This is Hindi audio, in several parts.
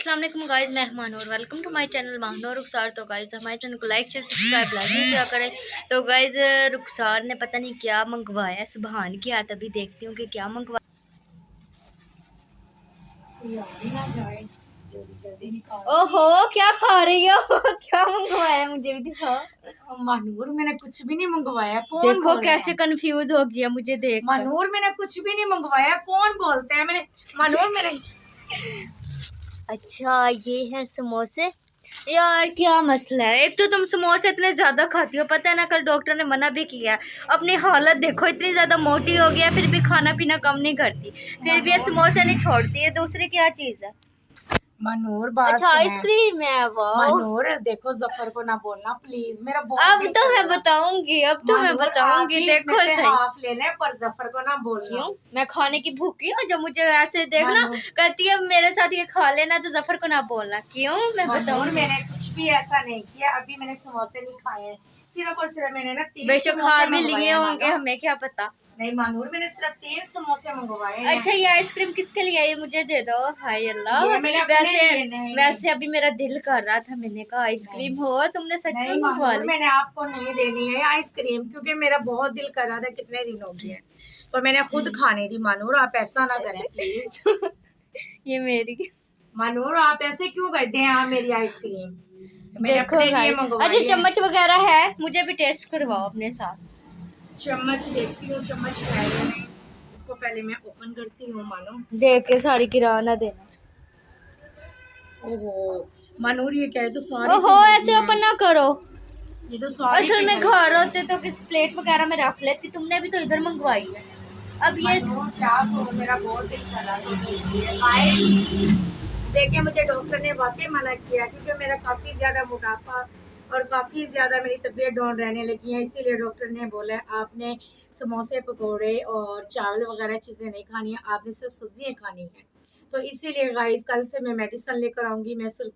अस्सलाम वालेकुम गाइस, मैं Mahnoor, welcome to my channel Mahnoor Rukhsar. तो गाइस हमारे चैनल को लाइक शेयर सब्सक्राइब लाजमी क्या करें। तो गाइस रुखसार ने पता नहीं क्या मंगवाया, सुबहान की आत अभी देखती हूँ कि क्या मंगवाया। ओहो क्या खा रही हो क्या मंगवाया, मुझे भी दिखाओ। मनूर मैंने कुछ भी नहीं मंगवाया। कौन देखो कैसे कंफ्यूज हो गया मुझे देख। मनूर मैंने कुछ भी नहीं मंगवाया, कौन बोलते हैं मैंने? मनूर मैंने अच्छा ये है समोसे। यार क्या मसला है, एक तो तुम समोसे इतने ज्यादा खाती हो, पता है ना, कल डॉक्टर ने मना भी किया। अपनी हालत देखो, इतनी ज्यादा मोटी हो गया फिर भी खाना पीना कम नहीं करती, फिर भी ये समोसे नहीं छोड़ती है। दूसरी क्या चीज है? मनूर बात अच्छा आइसक्रीम है। वाह मनूर देखो, जफर को ना बोलना प्लीज, मेरा बहुत अब तो मैं बताऊंगी, अब तो मैं बताऊंगी। देखो सही हाफ ले ले, पर जफर को ना बोलना। क्यों? मैं खाने की भूखी हूँ, जब मुझे ऐसे देखना कहती है मेरे साथ ये खा लेना, तो जफर को ना बोलना। क्यों? मैं बताऊँ, मैंने कुछ भी ऐसा नहीं किया। अभी मैंने समोसे नहीं खाए, सिर्फ और सिर्फ मैंने ना 3 बेशक खा भी लिए होंगे, हमें क्या पता। नहीं मनूर, मैंने सिर्फ 3 समोसे मंगवाए हैं। अच्छा ये आइसक्रीम किसके लिए है? मुझे दे दो। हाय अल्लाह। वैसे अभी मेरा दिल कर रहा था, मैंने कहा आइसक्रीम हो, तुमने सच में मंगवा ली। मैंने आपको नहीं देनी है आइसक्रीम, क्योंकि मेरा बहुत दिल कर रहा था, कितने दिन हो गए, तो मैंने खुद खाने दी। मनूर आप ऐसा ना करें प्लीज। ये मेरी मनूर आप ऐसे क्यों करते हैं? आप मेरी आइसक्रीम देखो भाई। अच्छा चम्मच वगैरह है, मुझे भी टेस्ट करवाओ अपने साथ। चम्मच देखती हूँ, चम्मच है या नहीं, इसको पहले मैं ओपन करती हूँ। मानो देख के सारी गिरा ना देना। ओहो मनूर, ये क्या है? तो सारी ओहो ऐसे ओपन ना करो। ये तो सारी असल में घर होते तो किस प्लेट वगैरह में रख लेती, तुमने भी तो इधर मंगवाई है। अब ये क्या करूँ, मेरा बहुत दिल कर रहा था। देखिए मुझे डॉक्टर ने वाकई मना किया, क्योंकि मेरा काफ़ी ज़्यादा मोटापा और काफ़ी ज़्यादा मेरी तबीयत डाउन रहने लगी है। इसीलिए डॉक्टर ने बोला आपने समोसे पकोड़े और चावल वगैरह चीज़ें नहीं खानी है, आपने सिर्फ सब्जियाँ खानी है। तो इसीलिए गाइस कल से मैं मेडिसिन लेकर आऊँगी। मैं सिर्फ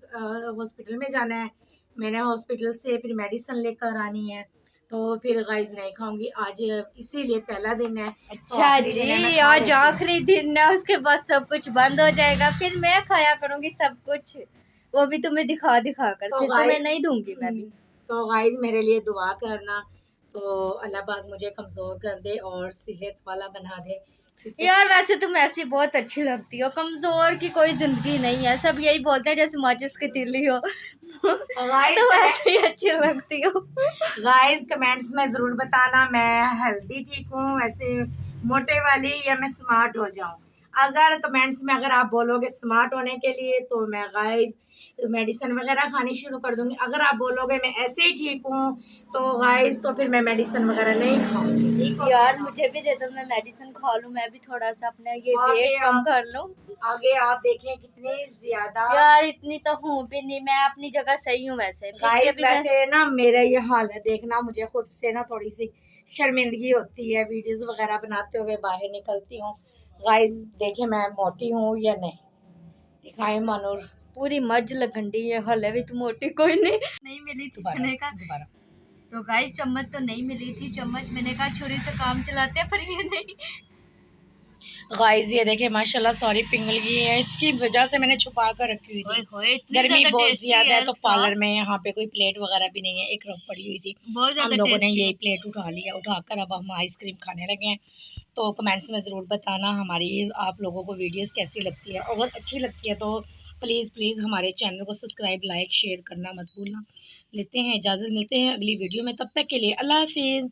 हॉस्पिटल में जाना है, मैंने हॉस्पिटल से फिर मेडिसिन लेकर आनी है। तो फिर गाइस नहीं खाऊंगी आज, इसीलिए पहला दिन है। अच्छा जी, आज आखिरी दिन है, उसके बाद सब कुछ बंद हो जाएगा, फिर मैं खाया करूंगी सब कुछ, वो भी तुम्हें दिखा दिखा कर। तो फिर तुम्हें नहीं दूंगी मैं भी। तो गाइस मेरे लिए दुआ करना, तो अल्लाह पाक मुझे कमज़ोर कर दे और सेहत वाला बना दे। यार वैसे तुम ऐसी बहुत अच्छी लगती हो, कमजोर की कोई जिंदगी नहीं है, सब यही बोलते हैं जैसे माचिस की तिल्ली हो। तो वैसे ही अच्छी लगती हो। गाइस कमेंट्स में ज़रूर बताना मैं हेल्दी ठीक हूँ, ऐसे मोटे वाली, या मैं स्मार्ट हो जाऊँ। अगर कमेंट्स में अगर आप बोलोगे स्मार्ट होने के लिए, तो मैं गाइस मेडिसिन वगैरह खानी शुरू कर दूंगी। अगर आप बोलोगे मैं ऐसे ही ठीक हूँ, तो गाइस तो फिर मैं मेडिसिन वगैरह नहीं खाऊंगी। यार मुझे भी दे दो, मैं मेडिसिन खा लूँ, मैं भी थोड़ा सा अपना ये वेट कम कर लूँ। आगे आप देखें कितने ज्यादा। यार इतनी तो हूँ भी नहीं, मैं अपनी जगह सही हूँ वैसे। गाइस वैसे ना मेरा ये हाल है देखना, मुझे खुद से ना थोड़ी सी शर्मिंदगी होती है वीडियोस वगैरह बनाते हुए, बाहर निकलती हूँ। गाइस देखे मैं मोटी हूँ या नहीं, दिखाएं मनूर। पूरी मर्ज लगंडी है, हले भी तो मोटी कोई नहीं मिली थी मैंने कहा। तो गाइस चम्मच तो नहीं मिली थी, चम्मच मैंने कहा छुरी से काम चलाते हैं, पर ये नहीं। गाइस ये देखे माशाल्लाह सारी पिघल गई है, इसकी वजह से मैंने छुपा कर रखी हुई थी। गर्मी बहुत ज्यादा है, तो पार्लर में यहाँ पे कोई प्लेट वगैरह भी नहीं है, एक रफ पड़ी हुई थी। हम लोगों ने यही प्लेट उठा लिया, उठाकर अब हम आइसक्रीम खाने लगे हैं। तो कमेंट्स में ज़रूर बताना हमारी आप लोगों को वीडियोस कैसी लगती है, अगर अच्छी लगती है तो प्लीज़ हमारे चैनल को सब्सक्राइब लाइक शेयर करना मत भूलना। लेते हैं इजाज़त, मिलते हैं अगली वीडियो में, तब तक के लिए अल्लाह हाफिज़।